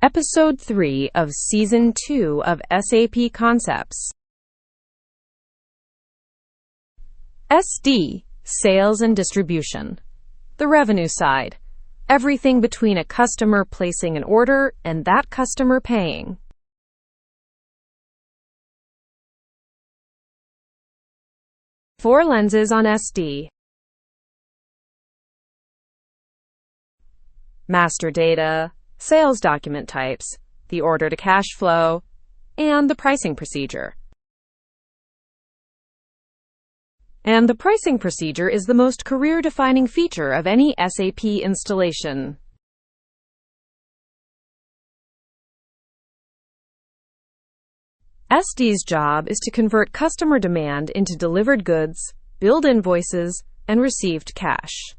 Episode 3 of Season 2 of SAP Concepts. SD, Sales and Distribution. The revenue side. Everything between a customer placing an order and that customer paying. Four lenses on SD. Master data, sales document types, the order to cash flow, and the pricing procedure. And the pricing procedure is the most career-defining feature of any SAP installation. SD's job is to convert customer demand into delivered goods, billed invoices, and received cash.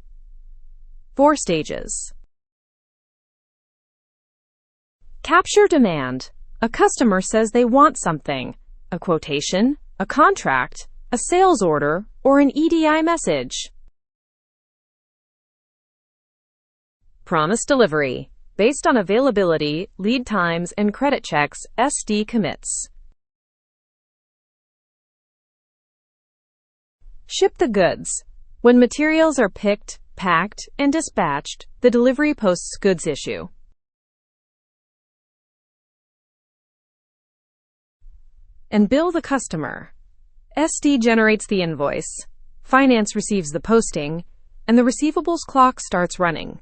4 stages. Capture demand. A customer says they want something, a quotation, a contract, a sales order, or an EDI message. Promise delivery. Based on availability, lead times, and credit checks, SD commits. Ship the goods. When materials are picked, packed, and dispatched, the delivery posts goods issue. And bill the customer. SD generates the invoice, finance receives the posting, and the receivables clock starts running.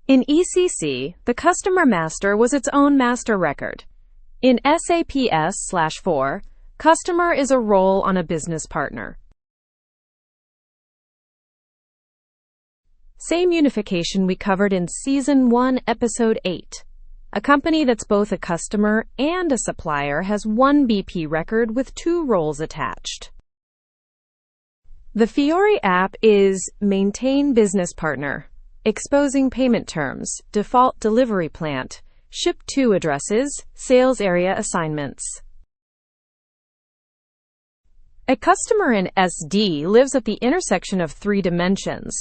In ECC, the customer master was its own master record. In SAP S/4, customer is a role on a business partner. Same unification we covered in Season 1, Episode 8. A company that's both a customer and a supplier has one BP record with 2 roles attached. The Fiori app is Maintain Business Partner, Exposing Payment Terms, Default Delivery Plant, Ship to Addresses, Sales Area Assignments. A customer in SD lives at the intersection of 3 dimensions: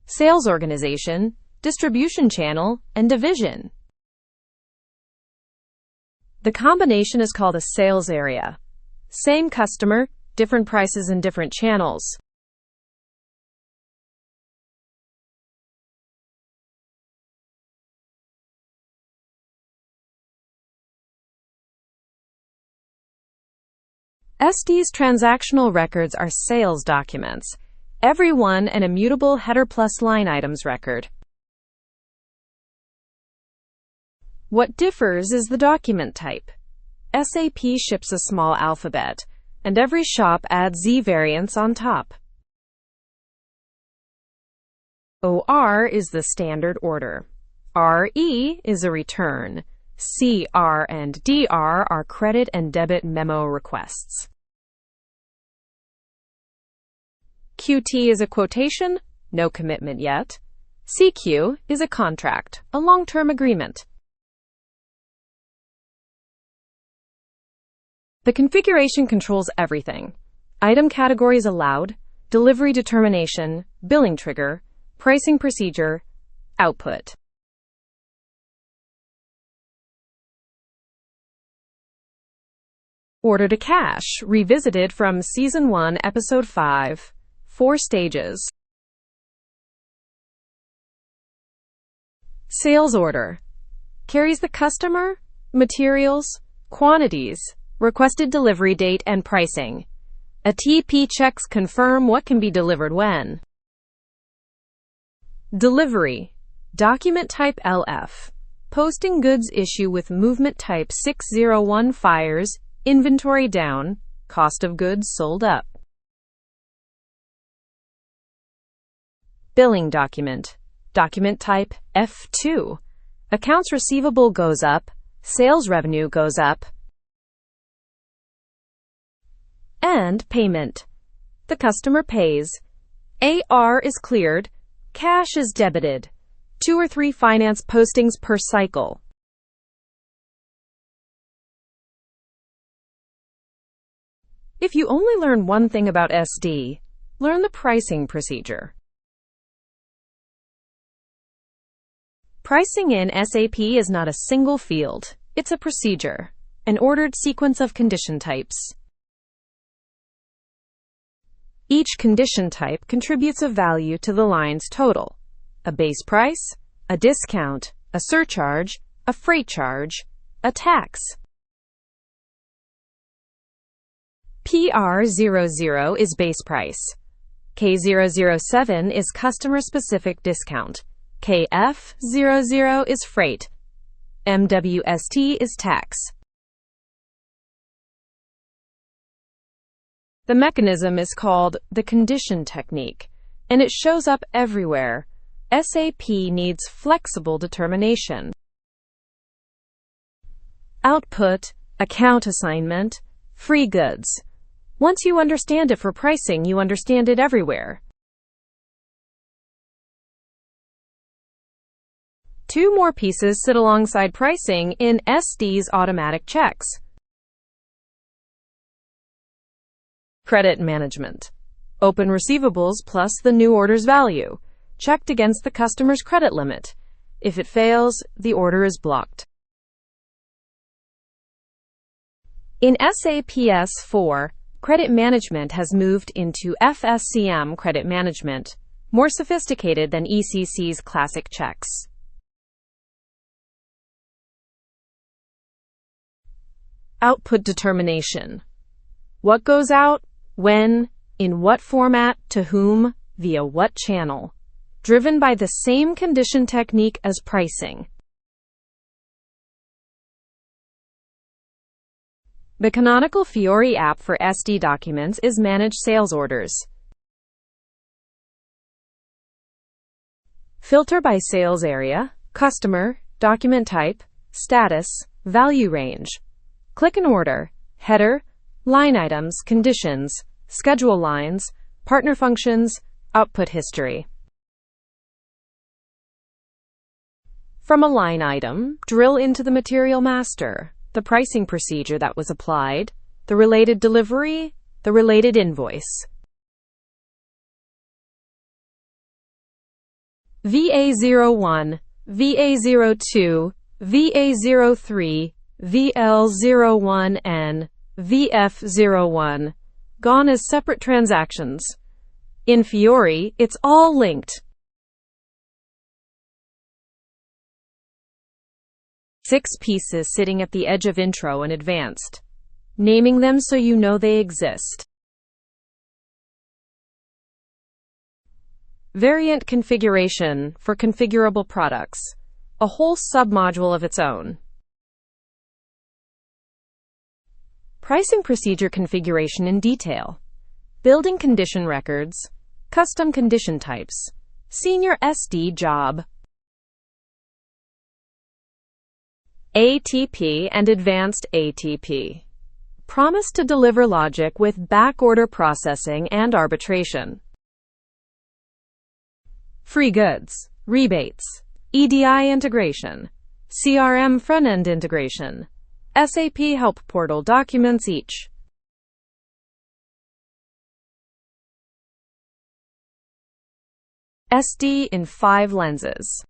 sales organization, distribution channel, and division. The combination is called a sales area. Same customer, different prices and different channels. SD's transactional records are sales documents, every one an immutable header plus line items record. What differs is the document type. SAP ships a small alphabet, and every shop adds Z variants on top. OR is the standard order. RE is a return. CR and DR are credit and debit memo requests. QT is a quotation, no commitment yet. CQ is a contract, a long-term agreement. The configuration controls everything: item categories allowed, delivery determination, billing trigger, pricing procedure, output. Order to cash, revisited from Season 1, Episode 5. 4 stages. Sales order. Carries the customer, materials, quantities, requested delivery date, and pricing. A TP checks confirm what can be delivered when. Delivery. Document type LF. Posting goods issue with movement type 601 fires, inventory down, cost of goods sold up. Billing document. Document type F2. Accounts receivable goes up, sales revenue goes up. And payment. The customer pays. AR is cleared, cash is debited. 2 or 3 finance postings per cycle. If you only learn one thing about SD, learn the pricing procedure. Pricing in SAP is not a single field. It's a procedure, an ordered sequence of condition types. Each condition type contributes a value to the line's total: a base price, a discount, a surcharge, a freight charge, a tax. PR00 is base price. K007 is customer-specific discount. KF00 is freight. MWST is tax. The mechanism is called the condition technique, and it shows up everywhere. SAP needs flexible determination. Output, account assignment, free goods. Once you understand it for pricing, you understand it everywhere. Two more pieces sit alongside pricing in SD's automatic checks. Credit management. Open receivables plus the new order's value, checked against the customer's credit limit. If it fails, the order is blocked. In SAP S/4, credit management has moved into FSCM credit management, more sophisticated than ECC's classic checks. Output determination. What goes out, when, in what format, to whom, via what channel. Driven by the same condition technique as pricing. The canonical Fiori app for SD documents is managed sales orders. Filter by sales area, customer, document type, status, value range. Click an order, header, line items, conditions, schedule lines, partner functions, output history. From a line item, drill into the material master, the pricing procedure that was applied, the related delivery, the related invoice. VA01, VA02, VA03, VL01N, VF01, gone as separate transactions. In Fiori, it's all linked. 6 pieces sitting at the edge of intro and advanced. Naming them so you know they exist. Variant configuration for configurable products. A whole submodule of its own. Pricing procedure configuration in detail. Building condition records. Custom condition types. Senior SD job. ATP and advanced ATP. Promise to deliver logic with backorder processing and arbitration. Free goods, rebates, EDI integration, CRM front-end integration, SAP Help Portal documents each. SD in 5 lenses.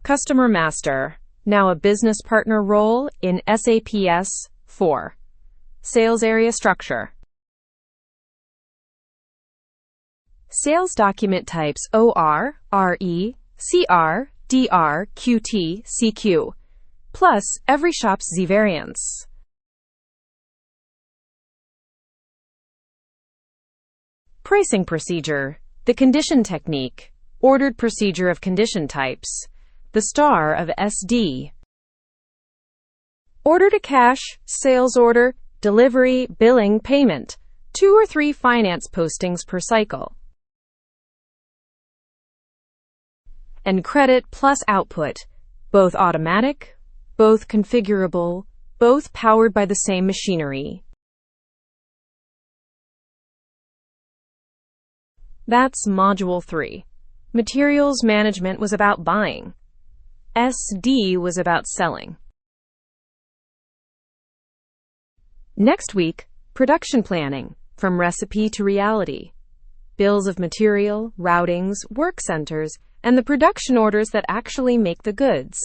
Customer Master, now a business partner role in SAP S/4. Sales area structure. Sales document types OR, RE, CR, DR, QT, CQ, plus every shop's Z variants. Pricing procedure, the condition technique, ordered procedure of condition types. The star of SD. Order to cash, sales order, delivery, billing, payment. 2 or 3 finance postings per cycle. And credit plus output. Both automatic, both configurable, both powered by the same machinery. That's Module 3. Materials management was about buying. SD was about selling. Next week, production planning, from recipe to reality. bills of material, routings, work centers, and the production orders that actually make the goods.